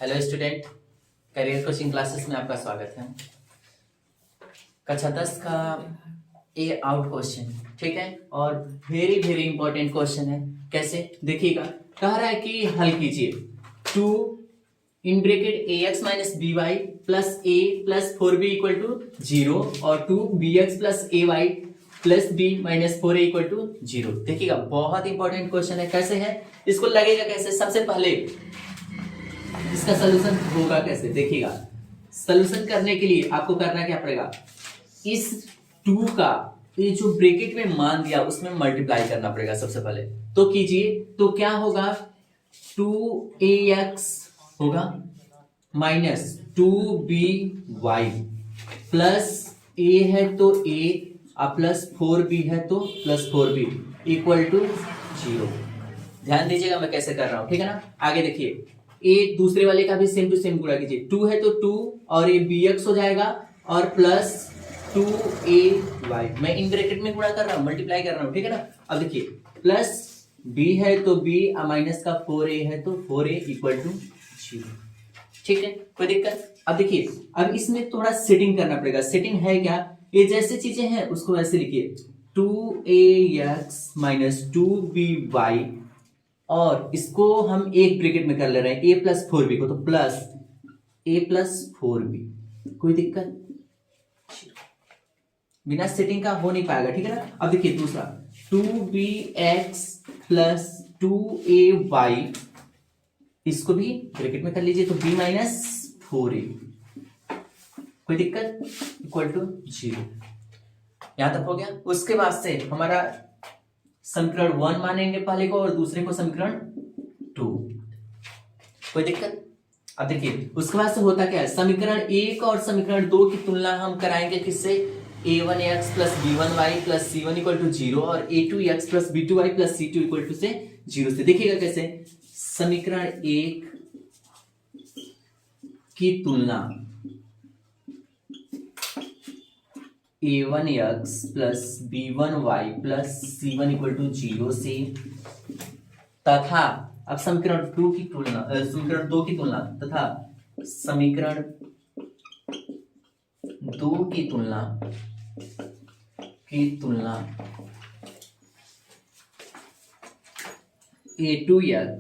Hello student, career coaching classes में आपका स्वागत है। कक्षा 10 का ए आउट क्वेश्चन, ठीक है, और वेरी वेरी इंपॉर्टेंट क्वेश्चन है। कैसे देखिएगा, कह रहा है कि हल कीजिए 2 in bracket ax minus b y plus a plus 4b equal to 0 और 2bx plus a y plus b minus 4a equal to 0। देखिएगा, बहुत इंपॉर्टेंट क्वेश्चन है। कैसे है, इसको लगेगा कैसे? सबसे पहले इसका सलूशन होगा कैसे, देखिएगा। सलूशन करने के लिए आपको करना क्या पड़ेगा, इस 2 का ये जो ब्रैकेट में मान दिया उसमें मल्टीप्लाई करना पड़ेगा सबसे पहले। तो कीजिए, तो क्या होगा, 2ax होगा माइनस 2by प्लस a है तो a और प्लस 4b है तो प्लस 4b इक्वल टू 0। ध्यान दीजिएगा मैं कैसे कर रहा हूं, ठीक है ना। आगे देखिए, ए दूसरे वाले का भी सेम टू सेम गुणा कीजिए। 2 है तो 2 और ये bx हो जाएगा और प्लस 2ay, मैं इन ब्रैकेट में गुणा कर रहा हूँ, मल्टीप्लाई कर रहा हूँ, ठीक है ना। अब देखिए, प्लस b है तो b और माइनस का 4a है तो 4a इक्वल टू 0, ठीक है, कोई दिक्कत। अब देखिए, अब इसमें थोड़ा सेटिंग करना पड़ेगा। सेटिंग है क्या, ये जैसे चीजें हैं उसको वैसे लिखिए, 2ax माइनस 2by और इसको हम एक ब्रैकेट में कर ले रहे हैं a प्लस 4b को, तो प्लस a प्लस 4b, कोई दिक्कत, बिना सेटिंग का हो नहीं पाएगा, ठीक है ना। अब देखिए दूसरा 2bx प्लस 2ay, इसको भी ब्रैकेट में कर लीजिए तो b माइनस 4a, कोई दिक्कत, इक्वल टू 0। यहां तक हो गया। उसके बाद से हमारा समीकरण 1 मानेंगे पहले को और दूसरे को समीकरण 2, कोई दिक्कत। अब देखिए, उसके बाद से होता क्या है, समीकरण 1 और समीकरण 2 की तुलना हम कराएंगे किससे, a1x plus b1y plus c1 equal to 0 और a2x plus b2y plus c2 equal to से 0 से। देखिएगा कैसे, समीकरण 1 की तुलना a1x plus b1y plus c1 equal to 0 से, तथा अब समीकरण 2 की तुलना, समीकरण 2 की तुलना तथा समीकरण 2 की तुलना a2x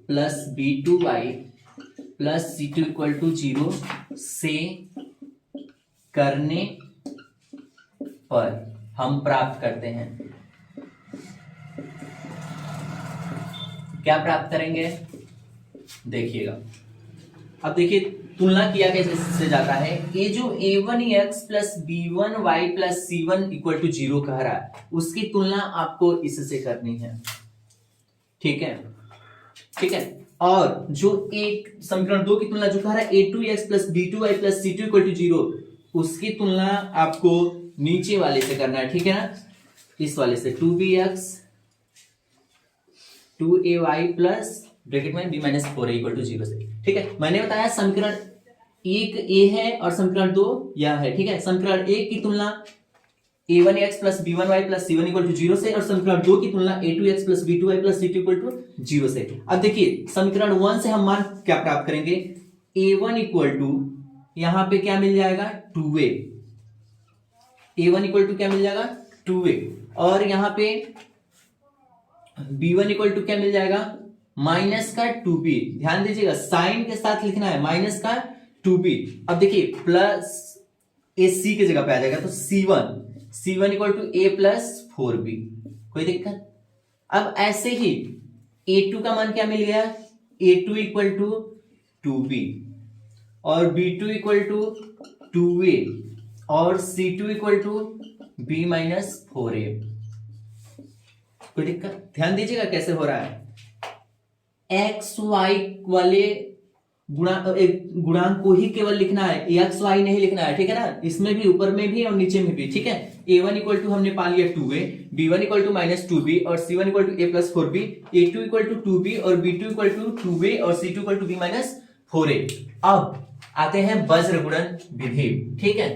plus b2y plus c2 equal to 0 से करने पर हम प्राप्त करते हैं, क्या प्राप्त करेंगे, देखिएगा। अब देखिए, तुलना किया कैसे जाता है, ये जो a1x plus b1y plus c1 equal to 0 कह रहा है, उसकी तुलना आपको इससे करनी है, ठीक है, ठीक है। और जो एक समीकरण 2 की तुलना जो कह रहा है a2x plus b2y plus c2 equal to 0, उसकी तुलना आपको नीचे वाले से करना है, ठीक है ना, इस वाले से 2bx 2ay प्लस ब्रैकेट में b minus 4a equal to 0 से, ठीक है। मैंने बताया समीकरण 1 a है और समीकरण 2 यह है, ठीक है। समीकरण 1 की तुलना a1x plus b1y plus c1 equal to 0 से और समीकरण 2 की तुलना a2x plus b2y plus c2 equal to 0 से। अब देखिए, समीकरण 1 से हम मान क्या प्राप्त करेंगे, a1 इक्वल टू यहां पे क्या मिल जाएगा, 2a, a1 इक्वल टू क्या मिल जाएगा, 2a, और यहां पे b1 इक्वल टू क्या मिल जाएगा, माइनस का 2b। ध्यान दीजिएगा, साइन के साथ लिखना है, माइनस का 2b। अब देखिए, प्लस a c की जगह पे आ जाएगा तो c1 equal to a plus 4b, कोई दिक्कत। अब ऐसे ही a2 का मान क्या मिल गया, a2 इक्वल टू 2b और b2 इक्वल टू 2a और c2 equal to b minus 4a, कोई दिक्कत। ध्यान दीजिएगा कैसे हो रहा है, एक्स वाई वाले गुणांक को ही केवल लिखना है, एक्स वाई नहीं लिखना है, ठीक है ना। इसमें भी, ऊपर में भी और नीचे में भी, ठीक है। a1 इक्वल टू हमने पा लिया 2a, b1 equal to minus 2b और c1 equal to a plus 4b, a2 equal to 2b और b2 इक्वल टू 2a और c2 equal to b minus 4a। अब आते हैं वज्र गुणन विधि, ठीक है।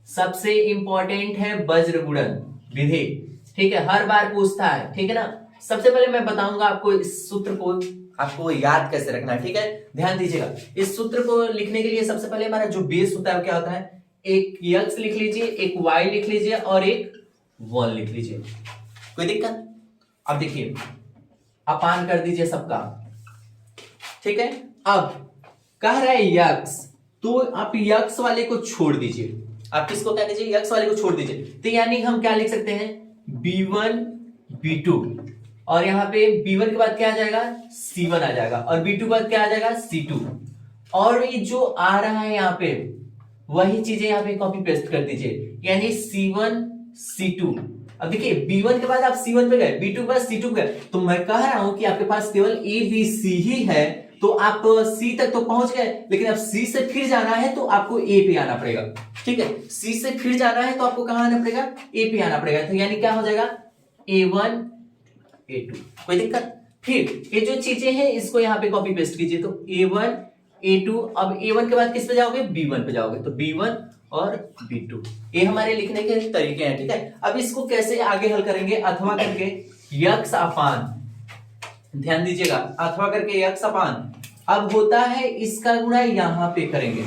सबसे इंपॉर्टेंट है वज्र गुणन विधि, ठीक है, हर बार पूछता है, ठीक है ना। सबसे पहले मैं बताऊंगा आपको इस सूत्र को आपको याद कैसे रखना है, ठीक है। ध्यान दीजिएगा, इस सूत्र को लिखने के लिए सबसे पहले हमारा जो बेस होता है वो क्या होता है, एक x लिख लीजिए, एक y लिख लीजिए और एक 1 लिख लीजिए। कोई दिक्कत? अब देखिए अपान कर दीजिए सबका, ठीक है। अब कह रहा है यक्स, तो आप यक्स वाले को छोड़ दीजिए। आप किसको क्या दीजिए, यक्स वाले को छोड़ दीजिए। तो यानी हम क्या लिख सकते हैं, b1 b2, और यहाँ पे b1 के बाद क्या आ जाएगा, c1 आ जाएगा, और b2 के बाद क्या आ जाएगा, c2। और ये जो आ रहा है यहाँ पे वही चीजें यहाँ पे कॉपी पेस्ट कर दीजिए, यानी c1 c2। अब देखिए b1 के बाद आप c1 पे गए, b2 के बाद c2 पे गए, तो मैं कह रहा हूं कि आपके पास केवल a b c ही है, तो आप c तक तो पहुंच गए, लेकिन अब c से फिर जाना है तो आपको a पे आना पड़ेगा, ठीक है। c से फिर जाना है तो आपको कहां आना पड़ेगा, a पे आना पड़ेगा। तो यानी क्या हो जाएगा, a1 a2। कोई दिक्कत? फिर ये जो चीजें हैं इसको यहाँ पे कॉपी पेस्ट कीजिए, तो a1 a2। अब a1 के बाद किस पे जाओगे, b1 पे जाओगे, तो b1 और b2। ये हमारे लिखने के तरीके हैं, ठीक है। अब इसको कैसे आगे हल करेंगे, अथवा करके यक्स अपान, ध्यान दीजिएगा, अथवा करके यक्स अपान, अब होता है इसका गुणा यहां पे करेंगे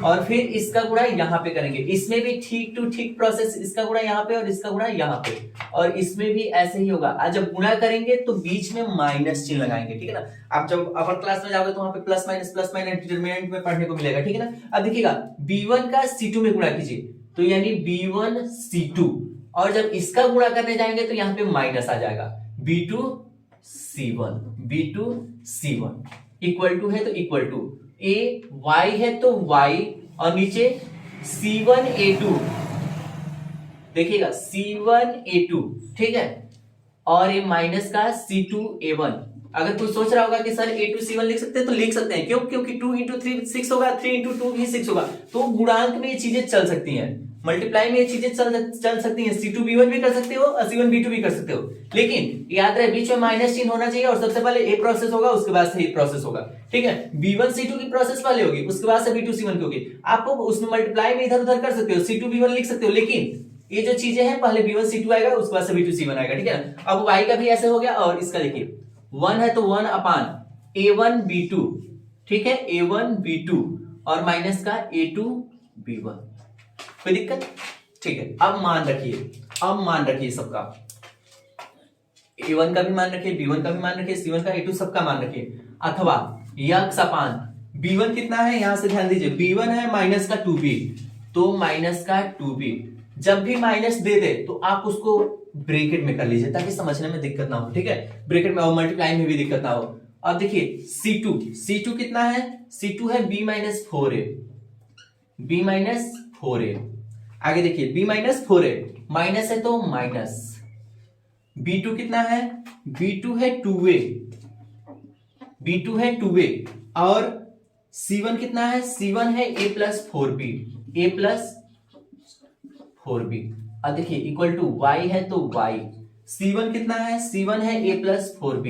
और फिर इसका गुणा यहां पे करेंगे। इसमें भी ठीक टू ठीक प्रोसेस, इसका गुणा यहां पे और इसका गुणा यहां पे, और इसमें भी ऐसे ही होगा। आज जब गुणा करेंगे तो बीच में माइनस चिन्ह लगाएंगे, ठीक है ना। आप जब अपर क्लास में जाओगे तो वहां पे प्लस माइनस डिटरमिनेंट में पढ़ने को मिलेगा, ठीक है ना। अब देखिएगा b1 का c2 में गुणा कीजिए, तो यानी b1 c2, और जब इसका गुणा करने जाएंगे तो यहाँ पे माइनस आ जाएगा, b2 c1 इक्वल टू है तो इक्वल टू a y है तो y, और नीचे c1 a2, देखिएगा c1 a2, ठीक है, और ये माइनस का c2 a1। अगर कोई सोच रहा होगा कि सर a2 c1 लिख सकते हैं, तो लिख सकते हैं, क्यों, क्योंकि 2 इंटू 3 6 होगा, 3 इंटू 2 भी 6 होगा, तो गुणांक में ये चीजें चल सकती हैं, मल्टीप्लाई में ये चीजें चल सकती हैं। c2 b1 भी कर सकते हो और c1 b2 भी कर सकते हो, लेकिन याद रहे बीच में माइनस चिन्ह होना चाहिए, और सबसे पहले a प्रोसेस होगा, उसके बाद से a प्रोसेस होगा, ठीक है। b1 c2 की प्रोसेस पहले होगी, उसके बाद से b2 c1 की होगी। आप उसमें मल्टीप्लाई में इधर उधर कर सकते हो, c2 b1 लिख सकते हो, लेकिन ये जो चीजें हैं पहले b1 c2 आएगा, उसके बाद से b2 c1 आएगा, ठीक है ना। अब y का भी ऐसे हो गया, और इसका देखिए 1 है तो 1 अपान a1 b2, ठीक है, a1 b2, और माइनस का a2 b1। कोई दिक्कत? ठीक है। अब मान रखिए सबका, a1 का भी मान रखिए, b1 का भी मान रखिए, c1 का a2 सबका मान रखिए, अथवा यक्स अपान b1 कितना है, यहां से ध्यान दीजिए, b1 है माइनस का 2b, तो माइनस का 2b। जब भी माइनस दे दे तो आप उसको ब्रैकेट में कर लीजिए ताकि समझने में दिक्कत ना हो, ठीक है, ब्रैकेट में और मल्टीप्लाई में भी दिक्कत ना हो। अब देखिए c2 कितना है, c2 है b माइनस 4a, आगे देखिए b माइनस 4a, माइनस है तो माइनस, b2 कितना है, b2 है 2a, और c1 कितना है, c1 है a प्लस 4b। अब देखिए इक्वल टू y है तो y, c1 कितना है, c1 है a प्लस 4b,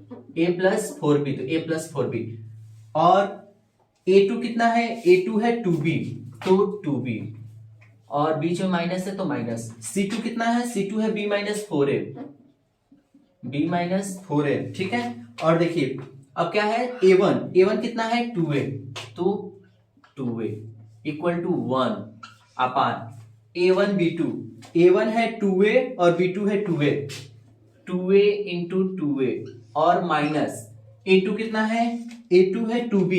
तो a प्लस 4b, और a2 कितना है, a2 है 2b, तो 2b, और बीच में माइनस है तो माइनस। c2 कितना है, c2 है b माइनस 4a, ठीक है। और देखिए अब क्या है, a1 कितना है 2a, तो 2a equal to 1 upon a1 b2, a1 है 2a और b2 है 2a इंटू 2a, और माइनस a2 कितना है, a2 है 2b,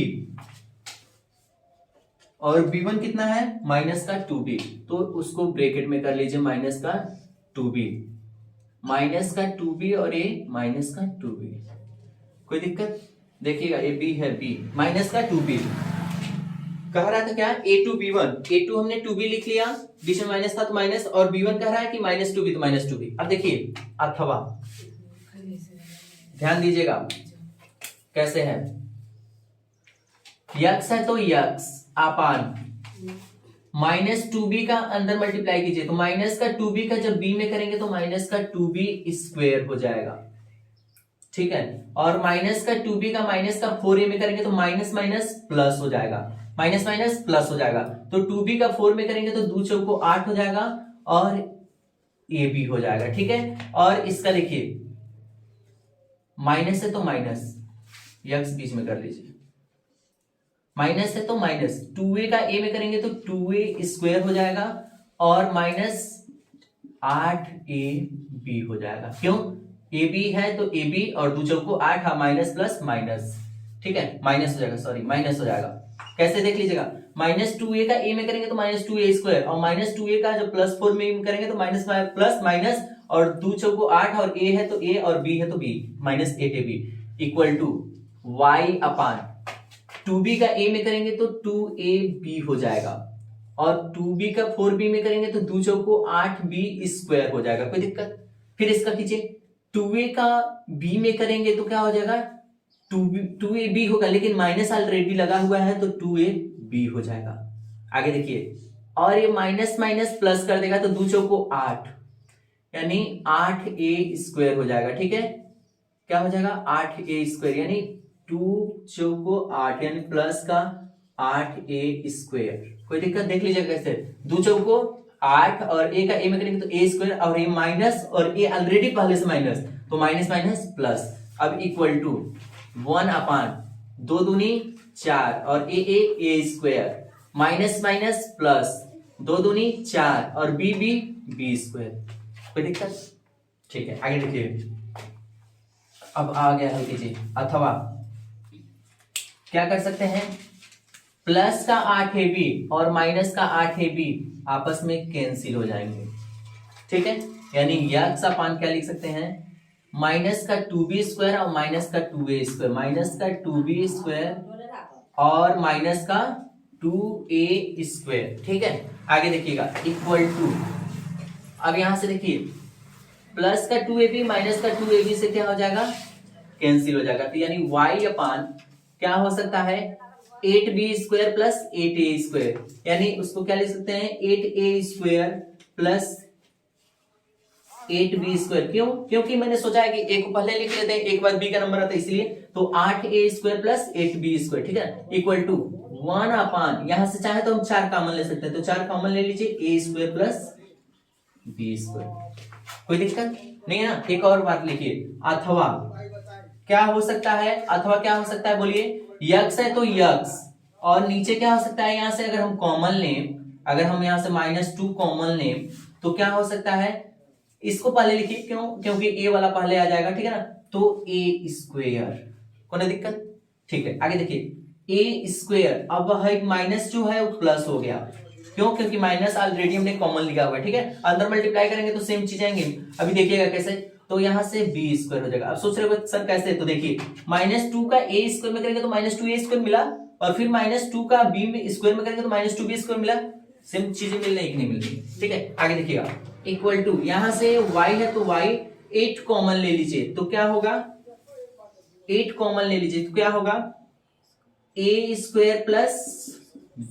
और b1 कितना है, माइनस का 2b, तो उसको ब्रैकेट में कर लीजिए, माइनस का 2b और a माइनस का 2b। कोई दिक्कत? देखिएगा ये b है, b माइनस का 2b, कह रहा था क्या, a2 b1, हमने 2b लिख लिया, बीच में माइनस था तो माइनस, और b1 कह रहा है कि माइनस 2b, तो माइनस 2b। अब देखिए अथवा, ध्यान दीजिएगा कैसे है, यक्स है तो यक्स अपान माइनस 2b का अंदर मल्टीप्लाई कीजिए, तो माइनस का 2b का जब b में करेंगे तो माइनस का 2b स्क्वायर हो जाएगा, ठीक है, और माइनस का 2b का माइनस का 4a में करेंगे तो माइनस माइनस प्लस हो जाएगा, माइनस माइनस प्लस हो जाएगा, तो 2b का 4 में करेंगे तो 2 चौको 8 हो जाएगा, और a भी हो जाएगा, ठीक है। और इसका देखिए माइनस है तो माइनस, यक्स बीच में कर लीजिए, माइनस है तो माइनस, 2a का a में करेंगे तो 2a स्क्वायर हो जाएगा और माइनस 8ab हो जाएगा। क्यों? ab है तो ab और दो चौको 8 माइनस प्लस माइनस, ठीक है, माइनस हो जाएगा, सॉरी माइनस हो जाएगा। कैसे देख लीजिएगा, माइनस 2a का a में करेंगे तो माइनस 2a स्क्वायर और माइनस 2a का जब प्लस 4 में करेंगे तो माइनस प्लस माइनस और दो चौको 8 और a है तो a और b है तो b, minus 8ab equal to y upon 2b का a में करेंगे तो 2ab हो जाएगा और 2b का 4b में करेंगे तो दो चौको 8b स्क्वायर हो जाएगा। कोई दिक्कत? फिर इसका कीजिए, 2a का b में करेंगे तो क्या हो जाएगा, 2ab होगा, लेकिन माइनस ऑलरेडी लगा हुआ है तो 2ab हो जाएगा। आगे देखिए, और ये माइनस माइनस प्लस कर देगा तो दो चौको 8 यानी 8a स्क्वायर हो जाएगा। ठीक है, क्या हो जाएगा, 8a स्क्वायर यानी 2 चौको 8 यानी प्लस का 8a स्क्वायर। कोई दिक्कत? देख लीजिए कैसे, दो चौको 8 और a का a में करेंगे तो a स्क्वायर और ये माइनस और a ऑलरेडी पहले से माइनस तो माइनस माइनस प्लस, अब इक्वल टू 1 अपान 2 दूनी 4 और a square minus minus plus 2 दूनी 4 और b स्क्वायर। कोई दिक्कत? ठीक है, आगे देखिए, अब आ गया है कीजिए, अथवा क्या कर सकते हैं, प्लस का 8ab और माइनस का 8ab आपस में कैंसिल हो जाएंगे। ठीक है, यानी यक्स अपान क्या लिख सकते हैं, माइनस का 2b स्क्वायर और माइनस का 2a स्क्वायर, माइनस का 2b स्क्वायर और माइनस का 2a स्क्वायर। ठीक है, आगे देखिएगा, इक्वल टू, अब यहां से देखिए प्लस का 2ab माइनस का 2ab से क्या हो जाएगा, कैंसिल हो जाएगा। तो यानी y अपान क्या हो सकता है, 8b square plus 8a square, यानी उसको क्या लिख सकते हैं, 8a square plus 8b square. क्यों? क्योंकि मैंने सोचा है कि a को पहले लिख लेते हैं, एक बार b का नंबर आता है इसलिए, तो 8a square plus 8b square. ठीक है, इक्वल टू 1 अपान, यहां से चाहे तो हम 4 कॉमन ले सकते हैं, तो 4 कॉमन ले लीजिए, a square plus b square. कोई दिक्कत नहीं है ना। एक और बात लिखिए, अथवा क्या हो सकता है, अथवा क्या हो सकता है बोलिए, यक्स है तो यक्स और नीचे क्या हो सकता है, यहां से अगर हम कॉमन लें, अगर हम यहां से -2 कॉमन लें तो क्या हो सकता है, इसको पहले लिखिए, क्यों, क्योंकि a वाला पहले आ जाएगा। ठीक है ना, तो a स्क्वायर, कोई दिक्कत? ठीक है, आगे देखिए, a स्क्वायर, अब है -2 है वो प्लस हो गया, क्यों, क्योंकि माइनस ऑलरेडी हमने कॉमन लिखा हुआ है। ठीक है, अंदर मल्टीप्लाई करेंगे तो सेम चीज आएंगे। अभी देखिएगा कैसे, तो यहां से b स्क्वायर हो जाएगा। अब सोच रहे हो सर कैसे, तो देखिए -2 का a स्क्वायर में करेंगे तो -2a स्क्वायर मिला और फिर -2 का b में स्क्वायर में करेंगे तो -2b स्क्वायर मिला, सेम चीजें मिल रही कि नहीं मिल रही। ठीक है, आगे देखिएगा, इक्वल टू, यहां से y है तो y 8 कॉमन ले लीजिए तो क्या होगा, 8 कॉमन ले लीजिए तो क्या होगा, a square plus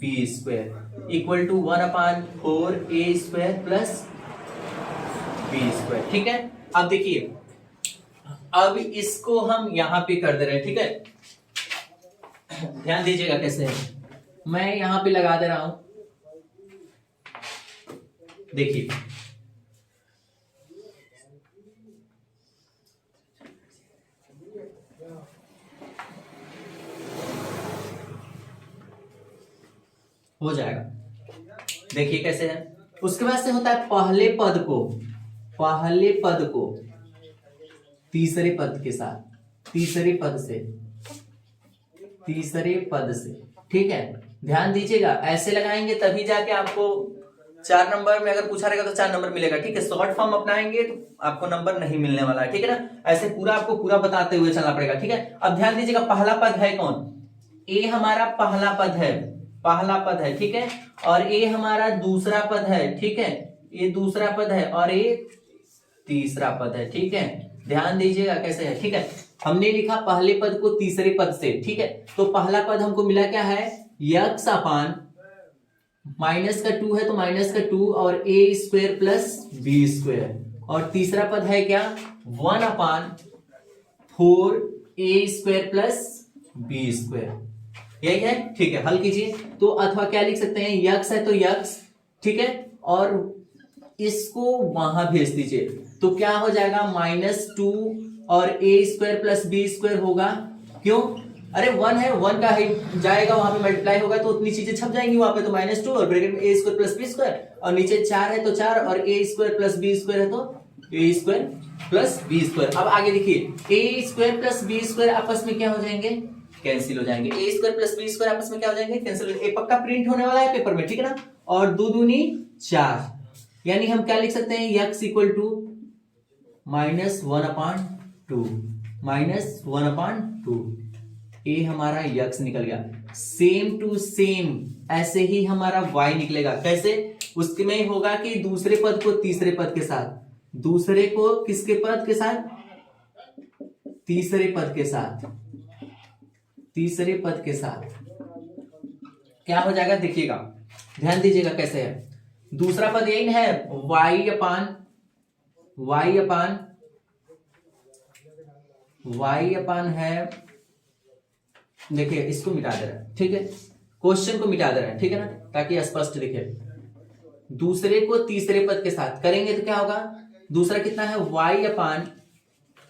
b square equal to 1 upon 4a square plus b square. ठीक है, अब देखिए, अब इसको हम यहां पे कर दे रहे हैं। ठीक है, ध्यान दीजिएगा कैसे है, मैं यहां पे लगा दे रहा हूं, देखिए हो जाएगा, देखिए कैसे है। उसके बाद से होता है पहले पद को तीसरे पद के साथ, तीसरे पद से। ठीक है, ध्यान दीजिएगा, ऐसे लगाएंगे तभी जाके आपको 4 नंबर में अगर पूछा रहेगा तो 4 नंबर मिलेगा। ठीक है, शॉर्ट फॉर्म अपनाएंगे तो आपको नंबर नहीं मिलने वाला है। ठीक है ना, ऐसे पूरा आपको पूरा बताते हुए चलना पड़ेगा। ठीक है, अब ध्यान दीजिएगा, पहला पद है कौन, ए हमारा पहला पद है। ठीक है, और ए हमारा दूसरा पद है। ठीक है, ये दूसरा पद है और ये तीसरा पद है। ठीक है, ध्यान दीजिएगा कैसे है। ठीक है, हमने लिखा पहले पद को तीसरे पद से। ठीक है, तो पहला पद हमको मिला क्या है, यक्स अपान -2 है तो -2 और a square plus b square, और तीसरा पद है क्या, 1 upon 4a square plus b square, यही है। ठीक है, हल कीजिए, तो अथवा क्या लिख सकते हैं, यक्स है तो यक्स, ठीक है, और इसको वहां भेज दीजिए तो क्या हो जाएगा, -2 और ए स्क्वायर प्लस बी स्क्वायर होगा। क्यों? अरे 1 है, 1 का हाइट जाएगा वहां पे मल्टीप्लाई होगा तो उतनी चीजें छप जाएंगी वहां पे, तो -2 और ब्रैकेट में ए स्क्वायर प्लस बी स्क्वायर, और नीचे 4 है तो 4 और ए स्क्वायर प्लस बी स्क्वायर है तो ए स्क्वायर प्लस बी स्क्वायर। अब आगे देखिए ए स्क्वायर प्लस बी स्क्वायर आपस में क्या हो जाएंगे? कैंसिल हो जाएंगे। ए स्क्वायर प्लस बी स्क्वायर आपस में क्या हो जाएंगे? कैंसिल हो जाएंगे। ए पक्का प्रिंट होने वाला है पेपर में, ठीक है ना। और 2 दूनी 4, यानी हम क्या लिख सकते हैं? x equal to -1/2, -1/2। ए हमारा यक्स निकल गया। सेम टू सेम ऐसे ही हमारा y निकलेगा। कैसे? उसमें होगा कि दूसरे पद को तीसरे पद के साथ, दूसरे को किसके पद के साथ? तीसरे पद के साथ, तीसरे पद के साथ क्या हो जाएगा? देखिएगा, ध्यान दीजिएगा कैसे है। दूसरा पद यही है y अपान है, देखिए इसको मिटा दे रहा है, ठीक है, क्वेश्चन को मिटा दे रहा है, ठीक है ना, ताकि स्पष्ट दिखे। दूसरे को तीसरे पद के साथ करेंगे तो क्या होगा? दूसरा कितना है? y upon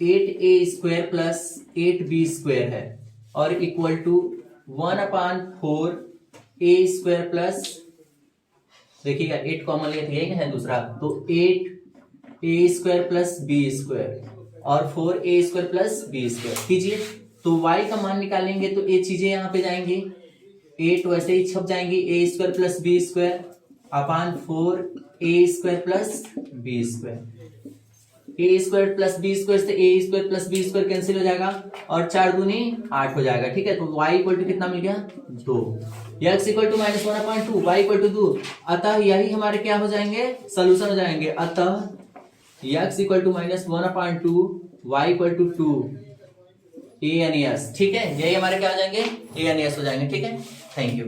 8a square plus 8b square है, और equal to 1/4 a square plus, देखिएगा 8 कॉमन लिया था, यही है दूसरा, तो 8a square plus b square और 4a square plus b square कीजिए। तो y का मान निकालेंगे तो ये चीजें यहां पे जाएंगी, 8 वैसे ही छप जाएंगी, a square plus b square upon 4a square plus b square. A square plus b square से a square plus b square cancel हो जाएगा, और 4 दूनी 8 हो जाएगा, ठीक है। तो y इक्वल टू कितना मिल गया? 2। x equal to -1/2, y equal to 2। अतः यही हमारे क्या हो जाएंगे? सोल्यूशन हो जाएंगे। अतः x equal to -1/2, y equal to 2, a n s, ठीक है। यही हमारे क्या हो जाएंगे? a n s हो जाएंगे, ठीक है। Thank you.